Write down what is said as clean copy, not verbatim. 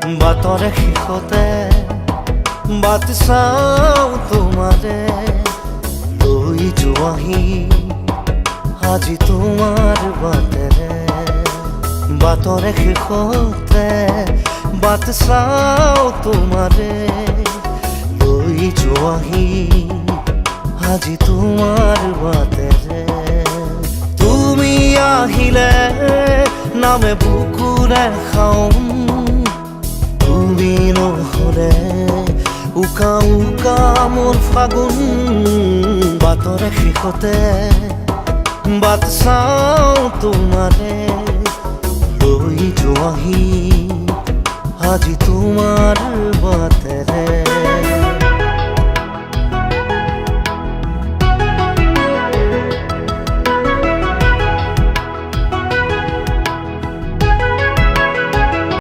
বাটৰে শেষতে but চাওঁ তোমাৰে লৈ যোৱাহি আজি তোমাৰ বাটেৰে বাটৰে শেষতে বাট চাওঁ তোমাৰে লৈ যোৱাহি আজি তোমাৰ বাটেৰে তুমি আহিলে নামে বুকুৰে খাওঁ তুমি নহ'লে উকা উকা মোৰ ফাগুন বাটৰে শেষতে বাট চাওঁ তোমাৰে লৈ যোৱাহি আজি তোমাৰ